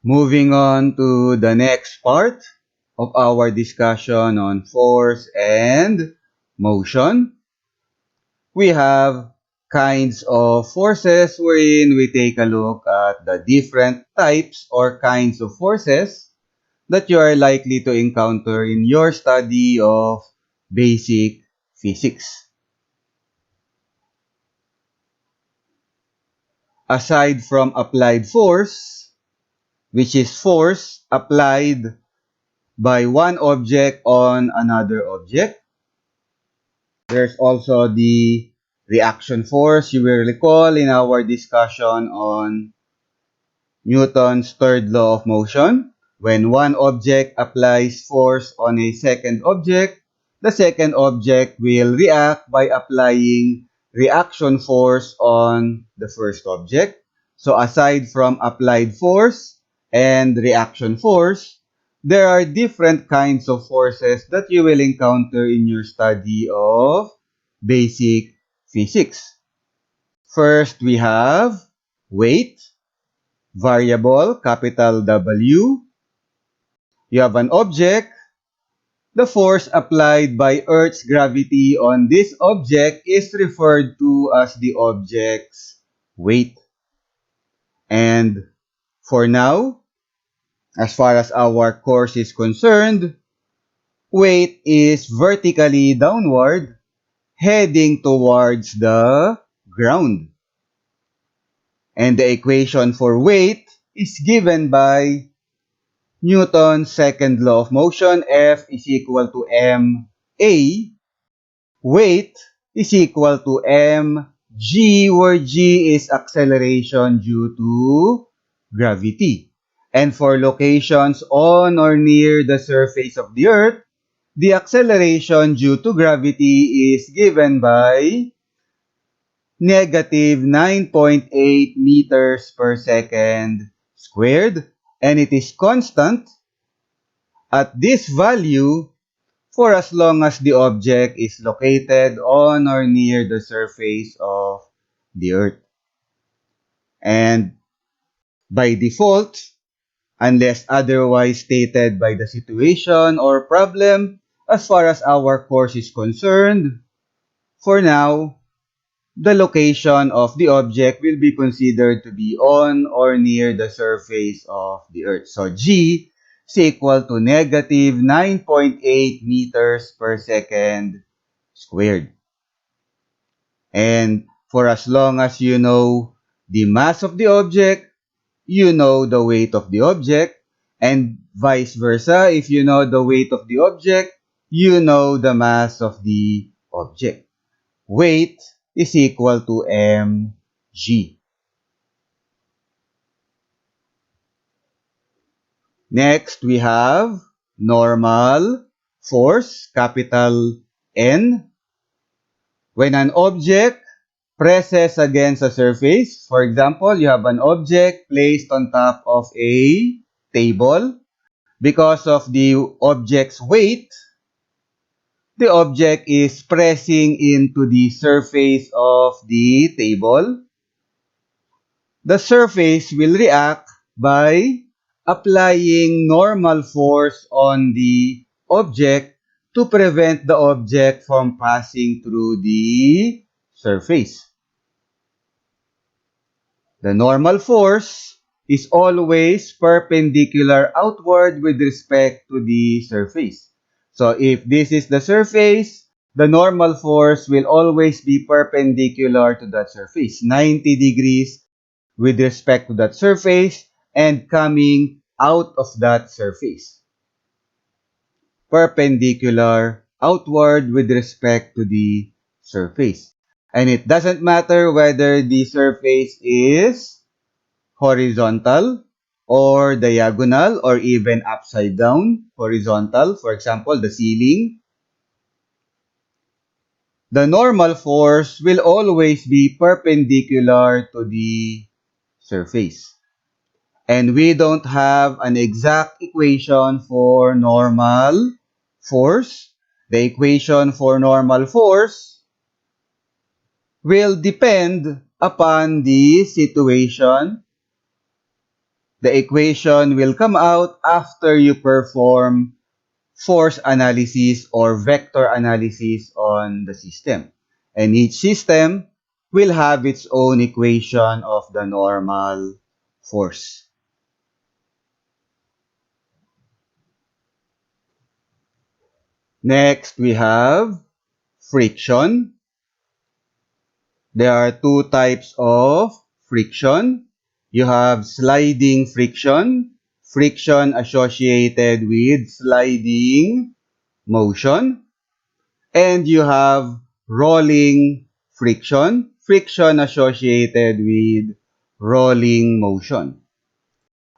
Moving on to the next part of our discussion on force and motion, we have kinds of forces wherein we take a look at the different types or kinds of forces that you are likely to encounter in your study of basic physics. Aside from applied force, which is force applied by one object on another object, there's also the reaction force. You will recall in our discussion on Newton's third law of motion. When one object applies force on a second object, the second object will react by applying reaction force on the first object. So aside from applied force and reaction force, there are different kinds of forces that you will encounter in your study of basic physics. First, we have weight, variable, capital W. You have an object. The force applied by Earth's gravity on this object is referred to as the object's weight. And for now, as far as our course is concerned, weight is vertically downward, heading towards the ground. And the equation for weight is given by Newton's second law of motion, F is equal to ma. Weight is equal to mg, where g is acceleration due to gravity. And for locations on or near the surface of the Earth, the acceleration due to gravity is given by negative 9.8 meters per second squared, and it is constant at this value for as long as the object is located on or near the surface of the Earth. And by default, unless otherwise stated by the situation or problem, as far as our course is concerned, for now, the location of the object will be considered to be on or near the surface of the Earth. So G is equal to negative 9.8 meters per second squared. And for as long as you know the mass of the object, you know the weight of the object, and vice versa. If you know the weight of the object, you know the mass of the object. Weight is equal to mg. Next, we have normal force, capital N. When an object presses against a surface, for example, you have an object placed on top of a table. Because of the object's weight, the object is pressing into the surface of the table. The surface will react by applying normal force on the object to prevent the object from passing through the surface. The normal force is always perpendicular outward with respect to the surface. So if this is the surface, the normal force will always be perpendicular to that surface, 90 degrees with respect to that surface and coming out of that surface. Perpendicular outward with respect to the surface. And it doesn't matter whether the surface is horizontal or diagonal or even upside down. Horizontal, for example, the ceiling. The normal force will always be perpendicular to the surface. And we don't have an exact equation for normal force. The equation for normal force will depend upon the situation The equation will come out after you perform force analysis or vector analysis on the system. And each system will have its own equation of the normal force. Next, we have friction. There are two types of friction. You have sliding friction, friction associated with sliding motion, and you have rolling friction, friction associated with rolling motion.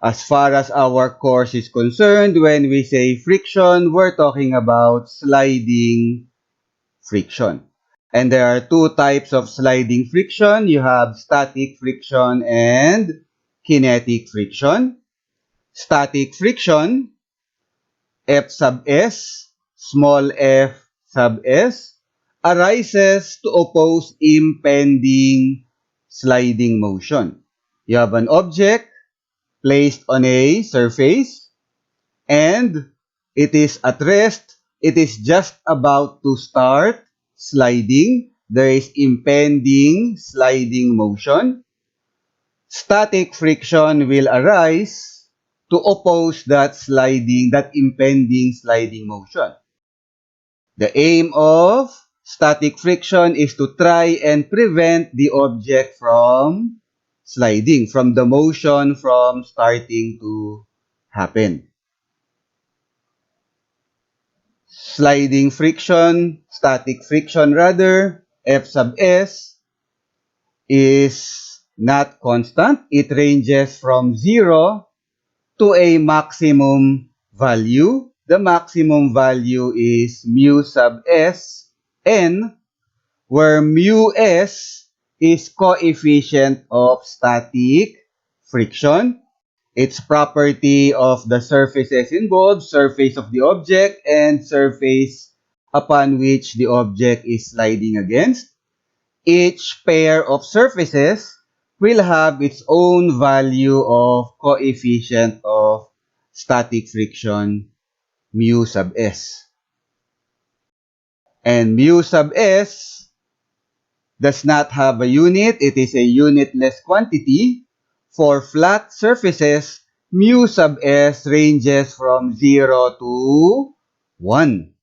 As far as our course is concerned, when we say friction, we're talking about sliding friction. And there are two types of sliding friction. You have static friction and kinetic friction. Static friction, F sub s, small f sub s, arises to oppose impending sliding motion. You have an object placed on a surface and it is at rest. It is just about to start sliding. There is impending sliding motion. Static friction will arise to oppose that impending sliding motion. The aim of static friction is to try and prevent the object from sliding, from the motion from starting to happen. Sliding friction, static friction rather, F sub s is not constant. It ranges from 0 to a maximum value. The maximum value is mu sub s n, where mu s is coefficient of static friction. Its property of the surfaces involved, surface of the object and surface upon which the object is sliding against. Each pair of surfaces will have its own value of coefficient of static friction, mu sub s. And mu sub s does not have a unit. It is a unitless quantity. For flat surfaces, mu sub s ranges from 0 to 1.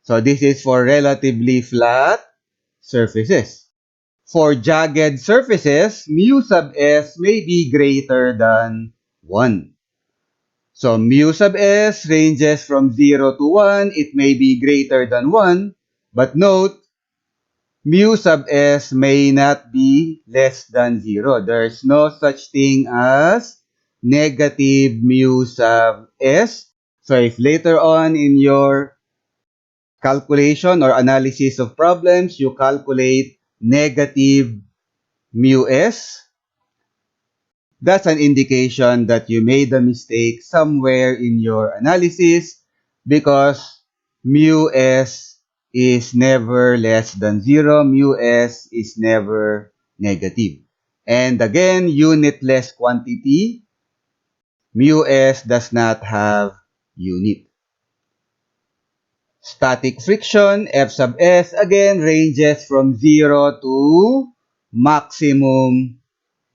So this is for relatively flat surfaces. For jagged surfaces, mu sub s may be greater than 1. So mu sub s ranges from 0 to 1. It may be greater than 1. But note, mu sub s may not be less than 0. There's no such thing as negative mu sub s. So if later on in your calculation or analysis of problems, you calculate negative mu s, that's an indication that you made a mistake somewhere in your analysis because mu s is never less than 0. Mu s is never negative. And again, unitless quantity, mu s does not have unit. Static friction, F sub s, again, ranges from 0 to maximum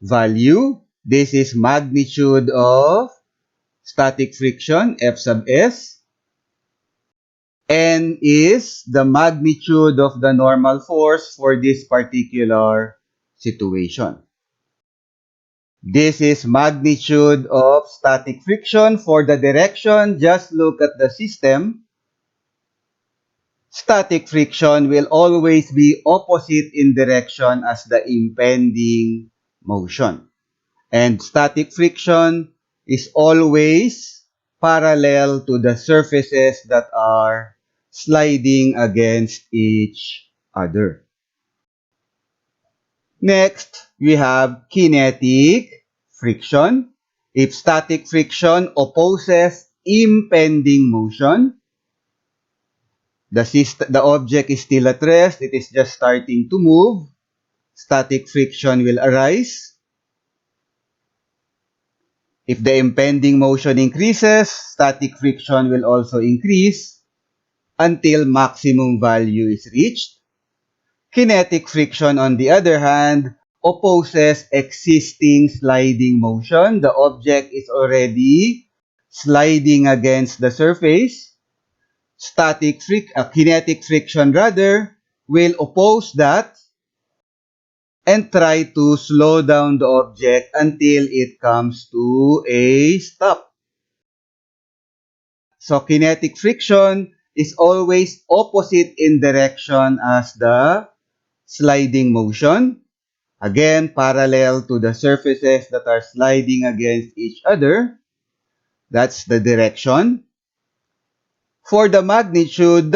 value. This is magnitude of static friction, F sub s. N is the magnitude of the normal force for this particular situation. This is magnitude of static friction. For the direction, just look at the system. Static friction will always be opposite in direction as the impending motion. And static friction is always parallel to the surfaces that are sliding against each other. Next, we have kinetic friction. If static friction opposes impending motion, the object is still at rest, it is just starting to move, static friction will arise. If the impending motion increases, static friction will also increase until maximum value is reached. Kinetic friction, on the other hand, opposes existing sliding motion. The object is already sliding against the surface. Kinetic friction rather will oppose that and try to slow down the object until it comes to a stop. So kinetic friction is always opposite in direction as the sliding motion. Again, parallel to the surfaces that are sliding against each other. That's the direction. For the magnitude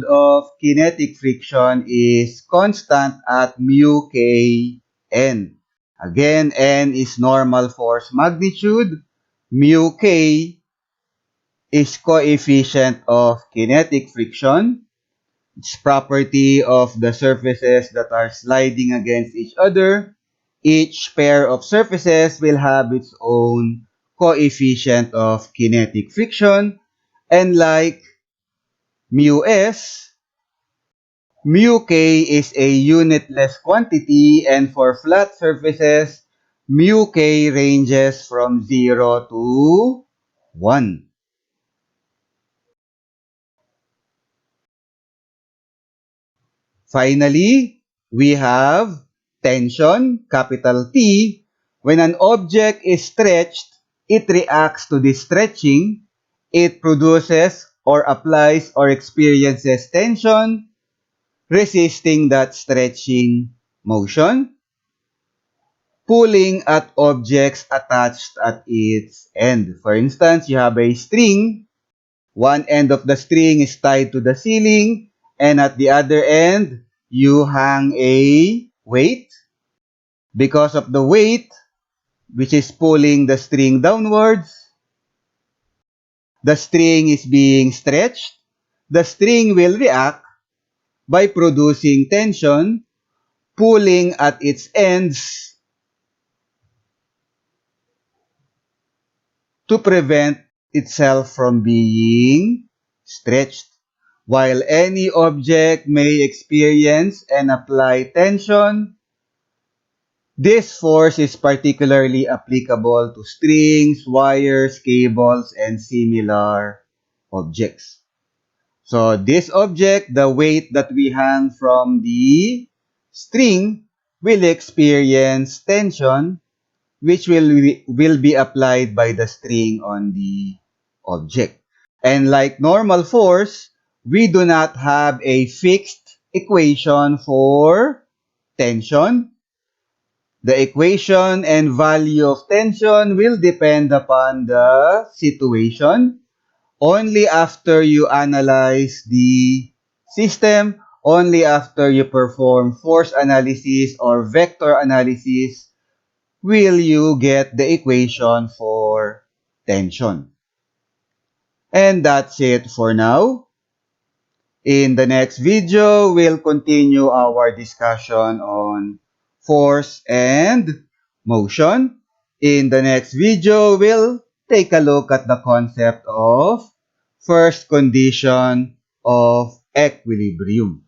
of kinetic friction is constant at mu k n. Again, n is normal force magnitude. Mu k is coefficient of kinetic friction. It's property of the surfaces that are sliding against each other. Each pair of surfaces will have its own coefficient of kinetic friction. And like mu s, mu k is a unitless quantity, and for flat surfaces, mu k ranges from 0 to 1. Finally, we have tension, capital T. When an object is stretched, it reacts to this stretching. It produces or applies or experiences tension, resisting that stretching motion, pulling at objects attached at its end. For instance, you have a string. One end of the string is tied to the ceiling, and at the other end, you hang a weight. Because of the weight, which is pulling the string downwards, the string is being stretched. The string will react by producing tension, pulling at its ends to prevent itself from being stretched. While any object may experience and apply tension, this force is particularly applicable to strings, wires, cables, and similar objects. So this object, the weight that we hang from the string, will experience tension, which will be applied by the string on the object. And like normal force, we do not have a fixed equation for tension. The equation and value of tension will depend upon the situation. Only after you analyze the system, only after you perform force analysis or vector analysis, will you get the equation for tension. And that's it for now. In the next video, we'll continue our discussion on force and motion. In the next video, we'll take a look at the concept of first condition of equilibrium.